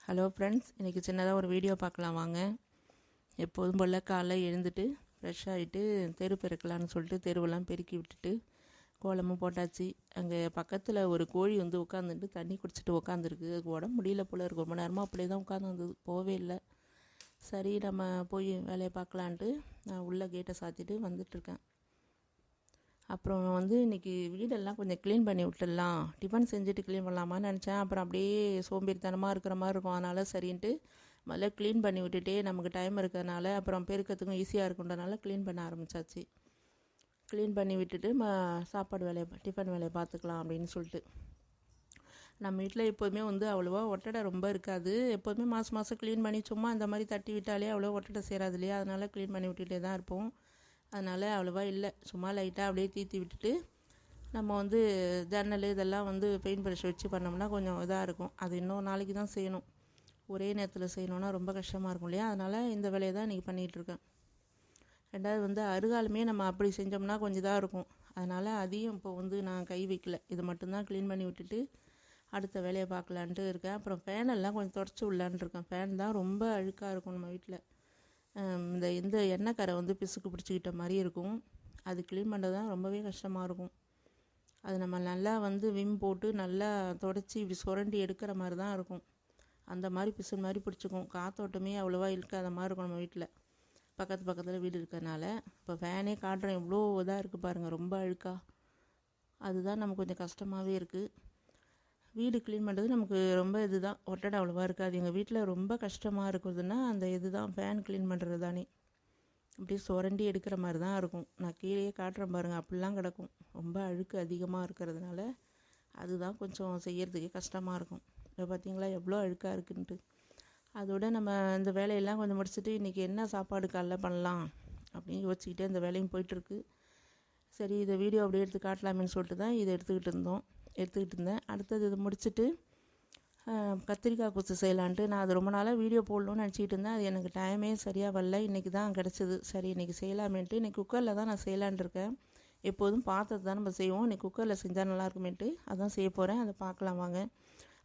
Hello friends, இன்றைக்கி சின்னதாக ஒரு வீடியோ பார்க்கலாம் வாங்க. எப்போதும் போல் காலைல எழுந்துட்டு ஃப்ரெஷ் ஆகிட்டு தெரு பெருக்கலான்னு சொல்லிட்டு தெருவெல்லாம் பெருக்கி விட்டுட்டு கோலமும் போட்டாச்சு. அங்கே பக்கத்தில் ஒரு கோழி வந்து உட்காந்துட்டு தண்ணி குடிச்சிட்டு உட்காந்துருக்கு. அதுக்கு உடம்பு முடியல போல இருக்கு, ரொம்ப நேரமாக அப்படியே தான் உட்காந்துருந்தது, போவே இல்லை. சரி நம்ம போய் வேலையை பார்க்கலான்ட்டு நான் உள்ளே கேட்டை சாத்திட்டு வந்துட்டுருக்கேன். அப்புறம் வந்து இன்றைக்கி வீடெல்லாம் கொஞ்சம் க்ளீன் பண்ணி விட்டுடலாம், டிஃபன் செஞ்சுட்டு க்ளீன் பண்ணலாமான்னு நினச்சேன். அப்புறம் அப்படியே சோம்பேறித்தனமாக இருக்கிற மாதிரி இருக்கும். அதனால் சரின்ட்டு முதல்ல க்ளீன் பண்ணி விட்டுட்டே நமக்கு டைம் இருக்கிறதுனால அப்புறம் பெருக்கிறதுக்கும் ஈஸியாக இருக்குன்றனால க்ளீன் பண்ண ஆரம்பித்தாச்சு. க்ளீன் பண்ணி விட்டுட்டு சாப்பாடு வேலையை டிஃபன் வேலையை பார்த்துக்கலாம் அப்படின்னு சொல்லிட்டு. நம்ம வீட்டில் எப்போதுமே வந்து அவ்வளோவா ஒட்டடை ரொம்ப இருக்காது. எப்போதுமே மாதம் க்ளீன் பண்ணி சும்மா இந்த மாதிரி தட்டி விட்டாலே அவ்வளோ ஒட்டடை சேராது இல்லையா, அதனால் க்ளீன் பண்ணி விட்டுட்டே தான் இருப்போம். அதனால் அவ்வளோவா இல்லை, சும்மா லைட்டாக அப்படியே தீர்த்தி விட்டுட்டு நம்ம வந்து ஜன்னல் இதெல்லாம் வந்து பெயிண்ட் ப்ரஷ் வச்சு பண்ணோம்னா கொஞ்சம் இதாக இருக்கும். அது இன்னும் நாளைக்கு தான் செய்யணும். ஒரே நேரத்தில் செய்யணுன்னா ரொம்ப கஷ்டமாக இருக்கும் இல்லையா, அதனால் இந்த வேலையை தான் இன்றைக்கி பண்ணிகிட்ருக்கேன். ரெண்டாவது வந்து அருகாலுமே நம்ம அப்படி செஞ்சோம்னா கொஞ்சம் இதாக இருக்கும். அதனால் அதையும் இப்போ வந்து நான் கை வைக்கல, இது மட்டும்தான் க்ளீன் பண்ணி விட்டுட்டு அடுத்த வேலையை பார்க்கலான்ட்டு இருக்கேன். அப்புறம் ஃபேனெல்லாம் கொஞ்சம் தொடச்சி விடலான்ட்டு இருக்கேன். ஃபேன் தான் ரொம்ப அழுக்காக இருக்கும் நம்ம வீட்டில். இந்த எண்ணெய் கரை வந்து பிசுக்கு பிடிச்சிக்கிட்ட மாதிரி இருக்கும். அது க்ளீன் பண்ணுறது தான் ரொம்பவே கஷ்டமாக இருக்கும். அது நம்ம நல்லா வந்து விம் போட்டு நல்லா தொடச்சி இப்படி சுரண்டி எடுக்கிற மாதிரி தான் இருக்கும். அந்த மாதிரி பிசு மாதிரி பிடிச்சிக்கும். காற்றோட்டமே அவ்வளோவா இழுக்காத மாதிரி இருக்கும் நம்ம வீட்டில், பக்கத்தில் வீடு இருக்கிறதுனால. இப்போ ஃபேனே காட்டுறேன், எவ்வளோ இதாக இருக்குது பாருங்கள், ரொம்ப அழுக்கா. அதுதான் நமக்கு கொஞ்சம் கஷ்டமாகவே இருக்குது. வீடு க்ளீன் பண்ணுறது நமக்கு ரொம்ப இதுதான், ஒட்டடை அவ்வளோவா இருக்காது. எங்கள் வீட்டில் ரொம்ப கஷ்டமாக இருக்குதுன்னா அந்த இதுதான், ஃபேன் க்ளீன் பண்ணுறது தானே. அப்படியே சுரண்டி எடுக்கிற மாதிரி தான் இருக்கும். நான் கீழே காட்டுறேன் பாருங்கள், அப்படிலாம் கிடக்கும். ரொம்ப அழுக்கு அதிகமாக இருக்கிறதுனால அதுதான் கொஞ்சம் செய்கிறதுக்கே கஷ்டமாக இருக்கும். இப்போ பார்த்தீங்களா எவ்வளோ அழுக்காக இருக்குன்ட்டு. அதோட நம்ம இந்த வேலையெல்லாம் கொஞ்சம் முடிச்சுட்டு இன்றைக்கி என்ன சாப்பாடு காலைல பண்ணலாம் அப்படின்னு யோசிச்சுக்கிட்டே இந்த வேலையும் போயிட்டுருக்கு. சரி, இதை வீடியோ அப்படியே எடுத்து காட்டலாமேன்னு சொல்லிட்டு தான் இதை எடுத்துக்கிட்டு இருந்தேன். அடுத்தது இது முடிச்சுட்டு கத்திரிக்காய் கொத்து செய்யலான்ட்டு நான் அது ரொம்ப நாளாக வீடியோ போடணும்னு நினச்சிக்கிட்டு இருந்தேன். அது எனக்கு டைமே சரியாக வரல, இன்றைக்கி தான் கிடச்சிது. சரி இன்றைக்கி செய்யலாமேன்ட்டு இன்றைக்கி குக்கரில் தான் நான் செய்யலான்ட்டு இருக்கேன். எப்போதும் பாத்திரத்தை தான் நம்ம செய்வோம், இன்றைக்கி குக்கரில் செஞ்சால் நல்லாயிருக்குமேன்ட்டு அதான் செய்ய போகிறேன். அதை பார்க்கலாம் வாங்க.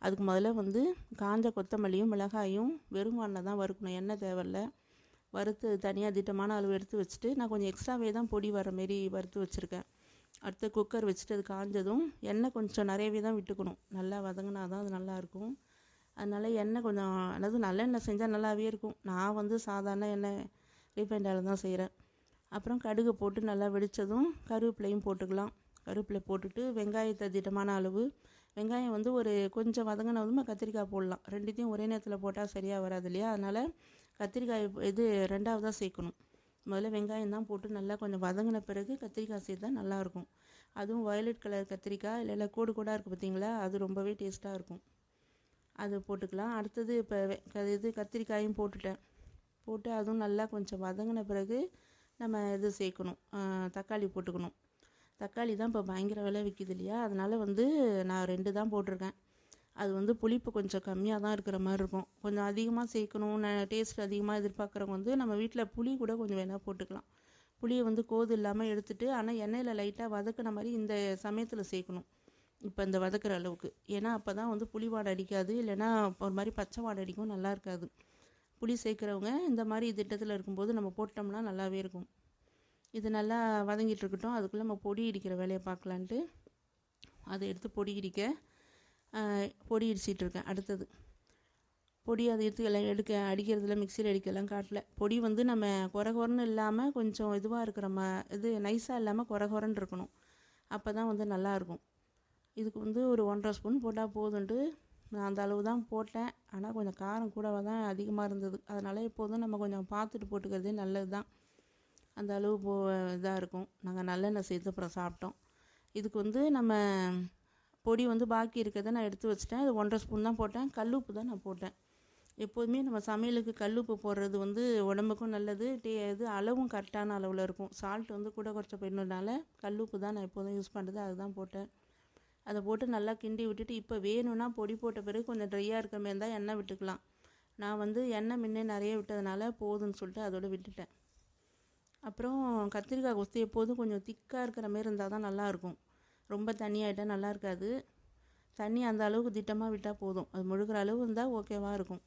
அதுக்கு முதல்ல வந்து காஞ்ச கொத்தமல்லியும் மிளகாயும் வெறும் வானில் தான் வறுக்கணும், எண்ணெய் தேவையில்லை. வறுத்து தனியாக திட்டமான அளவு எடுத்து வச்சுட்டு நான் கொஞ்சம் எக்ஸ்ட்ராவே தான் பொடி வர மாரி வறுத்து வச்சுருக்கேன். அடுத்து குக்கர் வச்சுட்டு அது காஞ்சதும் எண்ணெய் கொஞ்சம் நிறையவே தான் விட்டுக்கணும், நல்லா வதங்கினா தான் அது நல்லாயிருக்கும். அதனால் எண்ணெய் கொஞ்சம், அதாவது நல்லெண்ணெய் செஞ்சால் நல்லாவே இருக்கும். நான் வந்து சாதாரண எண்ணெய் ரீஃபைண்ட் ஆயில் தான் செய்கிறேன். அப்புறம் கடுகு போட்டு நல்லா வெடித்ததும் கருவேப்பிலையும் போட்டுக்கலாம். கருவேப்பிலை போட்டுட்டு வெங்காயத்தை திட்டமான அளவு, வெங்காயம் வந்து ஒரு கொஞ்சம் வதங்கினதும் கத்திரிக்காய் போடலாம். ரெண்டுத்தையும் ஒரே நேரத்தில் போட்டால் சரியாக வராது இல்லையா, அதனால் கத்திரிக்காய் இது ரெண்டாவதாக சேர்க்கணும். முதல்ல வெங்காயம் தான் போட்டு நல்லா கொஞ்சம் வதங்கின பிறகு கத்திரிக்காய் சேர்த்தா நல்லாயிருக்கும். அதுவும் வயலட் கலர் கத்திரிக்காய் இல்லை கோடு கோடாக இருக்குது பார்த்தீங்களா, அது ரொம்பவே டேஸ்ட்டாக இருக்கும். அது போட்டுக்கலாம். அடுத்தது இப்போ இது கத்திரிக்காயும் போட்டு அதுவும் நல்லா கொஞ்சம் வதங்கின பிறகு நம்ம இது சேர்க்கணும், தக்காளி போட்டுக்கணும். தக்காளி தான் இப்போ பயங்கர விலை விற்கிது இல்லையா, அதனால் வந்து நான் 2 தான் போட்டிருக்கேன். அது வந்து புளிப்பு கொஞ்சம் கம்மியாக தான் இருக்கிற மாதிரி இருக்கும். கொஞ்சம் அதிகமாக சேர்க்கணும், டேஸ்ட் அதிகமாக எதிர்பார்க்குறவங்க வந்து நம்ம வீட்டில் புளி கூட கொஞ்சம் வேணால் போட்டுக்கலாம். புளியை வந்து கோது இல்லாமல் எடுத்துட்டு, ஆனால் எண்ணெயில் லைட்டாக வதக்கின மாதிரி இந்த சமயத்தில் சேர்க்கணும், இப்போ இந்த வதக்கிற அளவுக்கு. ஏன்னா அப்போ தான் வந்து புளி வாடை அடிக்காது, இல்லைன்னா ஒரு மாதிரி பச்சை வாடை அடிக்கும், நல்லா இருக்காது. புளி சேர்க்குறவங்க இந்த மாதிரி திட்டத்தில் இருக்கும்போது நம்ம போட்டோம்னா நல்லாவே இருக்கும். இது நல்லா வதங்கிட்டு இருக்கட்டும். அதுக்குள்ளே நம்ம பொடி இடிக்கிற வேலையை பார்க்கலான்ட்டு அதை எடுத்து பொடி இடிச்சிட்டு இருக்கேன். அடுத்தது பொடி அதை எடுத்து அடிக்கிறதுல மிக்சியில் அடிக்கலாம் காட்டல. பொடி வந்து நம்ம குறன்னு இல்லாமல் கொஞ்சம் இதுவாக இருக்கிற இது நைஸாக இல்லாமல் குறன்னு இருக்கணும், அப்போ தான் வந்து நல்லாயிருக்கும். இதுக்கு வந்து ஒரு 1.5 ஸ்பூன் போட்டால் போதுன்ட்டு நான் அந்த அளவு தான் போட்டேன். ஆனால் கொஞ்சம் காரம் கூட தான் அதிகமாக இருந்தது. அதனால் எப்போதும் நம்ம கொஞ்சம் பார்த்துட்டு போட்டுக்கிறதே நல்லது தான். அந்த அளவு இதாக இருக்கும். நாங்கள் நல்லெண்ணெய் சேர்த்து அப்புறம் சாப்பிட்டோம். இதுக்கு வந்து நம்ம பொடி வந்து பாக்கி இருக்கிறத நான் எடுத்து வச்சுட்டேன். அது 1.5 ஸ்பூன் தான் போட்டேன். கல்லுப்பு தான் நான் போட்டேன். எப்போதுமே நம்ம சமையலுக்கு கல்லுப்பு போடுறது வந்து உடம்புக்கும் நல்லது, இது அளவும் கரெக்டான அளவில் இருக்கும். சால்ட் வந்து கூட குறைச்ச போயிடணுனால கல்லுப்பு தான் நான் எப்போதும் யூஸ் பண்ணுறது, அதுதான் போட்டேன். அதை போட்டு நல்லா கிண்டி விட்டுட்டு, இப்போ வேணும்னா பொடி போட்ட பிறகு கொஞ்சம் ட்ரையாக இருக்கிற மாதிரி இருந்தால் எண்ணெய் விட்டுக்கலாம். நான் வந்து எண்ணெய் முன்னே நிறைய விட்டதுனால போதுன்னு சொல்லிட்டு அதோடு விட்டுட்டேன். அப்புறம் கத்திரிக்காய் கொஸ்து எப்போதும் கொஞ்சம் திக்காக இருக்கிற மாதிரி இருந்தால் தான் நல்லாயிருக்கும். ரொம்ப தண்ணியாகிட்டால் நல்லா இருக்காது. தண்ணி அந்த அளவுக்கு திட்டமாக விட்டால் போதும். அது முழுகிற அளவு இருந்தால் ஓகேவாக இருக்கும்.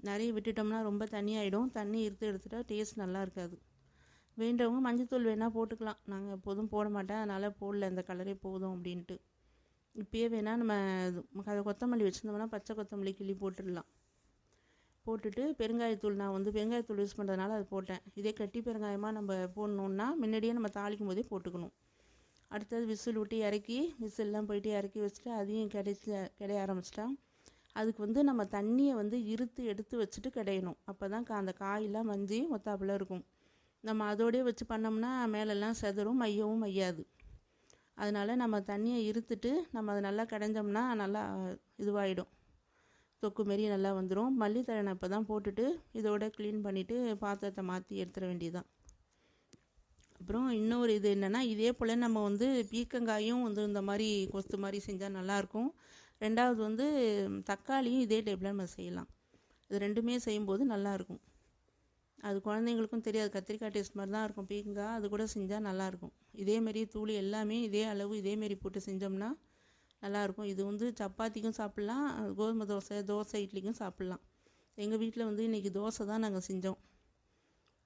நிறைய விட்டுட்டோம்னா ரொம்ப தண்ணி ஆகிடும். தண்ணி எடுத்துட்டா டேஸ்ட் நல்லா இருக்காது. வேண்டவங்க மஞ்சத்தூள் வேணால் போட்டுக்கலாம். நாங்கள் எப்போதும் போட மாட்டேன், அதனால் போடல. இந்த கலரே போதும் அப்படின்ட்டு. இப்போயே வேணால் நம்ம கொத்தமல்லி வச்சுருந்தோம்னா பச்சை கொத்தமல்லி கிள்ளி போட்டுடலாம். போட்டுட்டு பெருங்காயத்தூள், நான் வந்து பெருங்காயத்தூள் யூஸ் பண்ணுறதுனால அது போட்டேன். இதே கட்டி பெருங்காயமாக நம்ம போடணுன்னா முன்னாடியே நம்ம தாளிக்கும் போதே போட்டுக்கணும். அடுத்தது விசில் விட்டு இறக்கி, விசில்லாம் போயிட்டு இறக்கி வச்சுட்டு அதையும் கிடைய ஆரம்பிச்சிட்டா, அதுக்கு வந்து நம்ம தண்ணியை வந்து எடுத்து வச்சுட்டு கிடையணும். அப்போ தான் அந்த காயெல்லாம் மஞ்சி ஒத்தாப்பில் இருக்கும். நம்ம அதோடய வச்சு பண்ணோம்னா மேலெல்லாம் செதறும், மையவும் மையாது. அதனால் நம்ம தண்ணியை இருத்துட்டு நம்ம அதை நல்லா கடைஞ்சோம்னா நல்லா இதுவாகிடும். தொக்கு மாரி நல்லா வந்துடும். மல்லித்தழை அப்போ தான் போட்டுட்டு இதோட க்ளீன் பண்ணிவிட்டு பாத்திரத்தை மாற்றி எடுத்துட வேண்டியதுதான். அப்புறம் இன்னொரு இது என்னென்னா, இதே போல் நம்ம வந்து பீர்க்கங்காயும் வந்து இந்த மாதிரி கொஸ்து மாதிரி செஞ்சால் நல்லாயிருக்கும். ரெண்டாவது வந்து தக்காளியும் இதே டைப்பில் நம்ம செய்யலாம். இது ரெண்டுமே செய்யும்போது நல்லாயிருக்கும். அது குழந்தைங்களுக்கும் தெரியாது, கத்திரிக்காய் டேஸ்ட் மாதிரி தான் இருக்கும் பீர்க்கங்காய். அது கூட செஞ்சால் நல்லாயிருக்கும். இதேமாரி தூள் எல்லாமே இதே அளவு இதேமாரி போட்டு செஞ்சோம்னா நல்லாயிருக்கும். இது வந்து சப்பாத்திக்கும் சாப்பிட்லாம், கோதுமை தோசை இட்லிக்கும் சாப்பிட்லாம். எங்கள் வீட்டில் வந்து இன்றைக்கி தோசை தான் நாங்கள் செஞ்சோம்.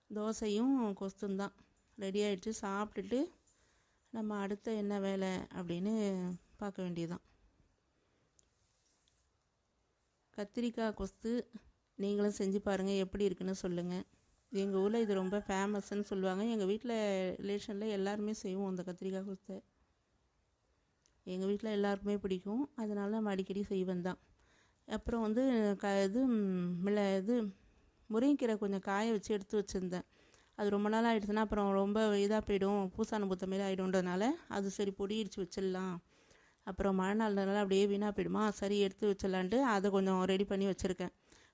தோசையும் கொஸ்தும் தான் ரெடி ஆகிடுச்சு. சாப்பிட்டுட்டு நம்ம அடுத்த என்ன வேலை அப்படின்னு பார்க்க வேண்டியதுதான். கத்திரிக்காய் கொஸ்து நீங்களும் செஞ்சு பாருங்கள், எப்படி இருக்குன்னு சொல்லுங்கள். எங்கள் ஊரில் இது ரொம்ப ஃபேமஸ்ன்னு சொல்லுவாங்க. எங்கள் வீட்டில் ரிலேஷனில் எல்லாருமே செய்வோம் அந்த கத்திரிக்காய் கொஸ்தை. எங்கள் வீட்டில் எல்லாருக்குமே பிடிக்கும், அதனால நம்ம அடிக்கடி செய்வேன் தான். அப்புறம் வந்து முருங்கைக்கீரை கொஞ்சம் காய வச்சு எடுத்து வச்சுருந்தேன். அது ரொம்ப நாள் ஆகிடுச்சுன்னா அப்புறம் ரொம்ப இதாக போயிடும், பூசான பூத்த மாரி ஆகிடும்ன்றதுனால அது சரி பொடி இடித்து வச்சிடலாம். அப்புறம் மழை நாள்னால அப்படியே வீணாக போயிடுமா, சரி எடுத்து வச்சிடலான்ட்டு அதை கொஞ்சம் ரெடி பண்ணி வச்சுருக்கேன்.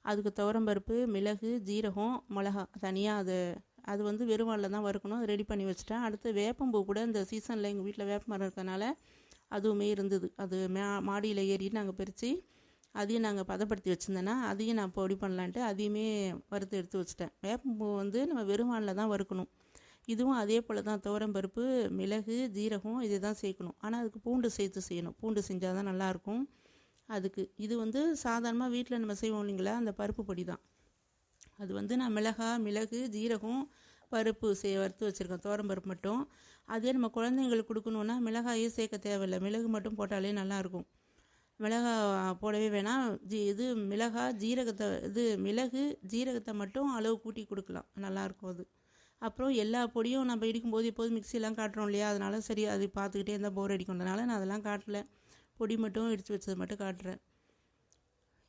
அதுக்கு துவரம்பருப்பு, மிளகு, ஜீரகம், மிளகா தனியாக அது வந்து வெறுவானில் தான் வறுக்கணும். அதை ரெடி பண்ணி வச்சுட்டேன். அடுத்து வேப்பம்பூ கூட இந்த சீசனில் எங்கள் வீட்டில் வேப்ப மரம் இருக்கிறதுனால அதுவுமே இருந்தது. அது மாடியில் ஏறிட்டு நாங்கள் பறித்து அதையும் நாங்கள் பதப்படுத்தி வச்சுருந்தேன்னா அதையும் நான் பொடி பண்ணலான்ட்டு அதையுமே வறுத்து எடுத்து வச்சுட்டேன். வேப்பம்பூ வந்து நம்ம வெறுவானில் தான் வறுக்கணும். இதுவும் அதே போல் தான், துவரம்பருப்பு, மிளகு, ஜீரகம் இது தான் சேர்க்கணும். ஆனால் அதுக்கு பூண்டு சேர்த்து செய்யணும். பூண்டு செஞ்சால் தான் நல்லாயிருக்கும். அதுக்கு இது வந்து சாதாரணமாக வீட்டில் நம்ம செய்வோம் இல்லைங்களா, அந்த பருப்பு பொடி தான். அது வந்து நான் மிளகு, ஜீரகம், பருப்பு வறுத்து வச்சுருக்கேன், துவரம்பருப்பு மட்டும். அதே நம்ம குழந்தைங்களுக்கு கொடுக்கணுன்னா மிளகாயே சேர்க்க தேவையில்லை, மிளகு மட்டும் போட்டாலே நல்லாயிருக்கும். மிளகாய் போடவே வேணாம். மிளகு ஜீரகத்தை மட்டும் அளவு கூட்டி கொடுக்கலாம், நல்லாயிருக்கும் அது. அப்புறம் எல்லா பொடியும் நம்ம இடிக்கும்போது எப்போதும் மிக்சிலாம் காட்டுறோம் இல்லையா, அதனால சரி அது பார்த்துக்கிட்டே இருந்தால் போர் அடிக்கும்ன்றனால நான் அதெல்லாம் காட்டலை. பொடி மட்டும் இடித்து வச்சது மட்டும் காட்டுறேன்.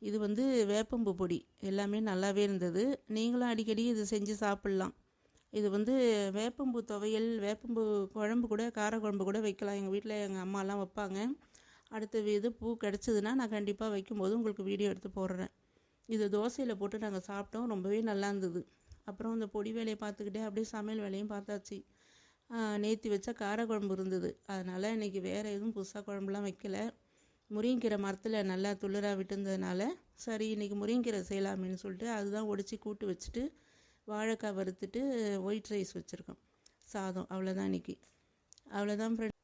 இது வந்து வேப்பம்பூ பொடி, எல்லாமே நல்லாவே இருந்தது. நீங்களும் அடிக்கடி இது செஞ்சு சாப்பிட்லாம். இது வந்து வேப்பம்பூ துவையல், வேப்பம்பூ குழம்பு கூட, கார குழம்பு கூட வைக்கலாம். எங்கள் வீட்டில் எங்கள் அம்மாலாம் வைப்பாங்க. அடுத்த இது பூ கிடச்சிதுன்னா நான் கண்டிப்பாக வைக்கும்போது உங்களுக்கு வீடியோ எடுத்து போடுறேன். இது தோசையில் போட்டு நாங்கள் சாப்பிட்டோம், ரொம்பவே நல்லா இருந்தது. அப்புறம் இந்த பொடி வேலையை பார்த்துக்கிட்டே அப்படியே சமையல் வேலையும் பார்த்தாச்சு. நேற்று வச்ச கார குழம்பு இருந்தது, அதனால் இன்றைக்கி வேறு எதுவும் புதுசாக குழம்புலாம் வைக்கலை. முருங்கைக்கீரை மரத்தில் நல்லா துளிராக விட்டுருந்ததுனால சரி இன்றைக்கி முருங்கைக்கீரை செய்யலாமேன்னு சொல்லிட்டு அதுதான் ஒடிச்சு கூட்டு வச்சுட்டு வாழைக்காய் வறுத்துட்டு ஒயிட் ரைஸ் வச்சுருக்கோம், சாதம். அவ்வளோதான் இன்றைக்கி. அவ்வளோதான் ஃப்ரெண்ட்.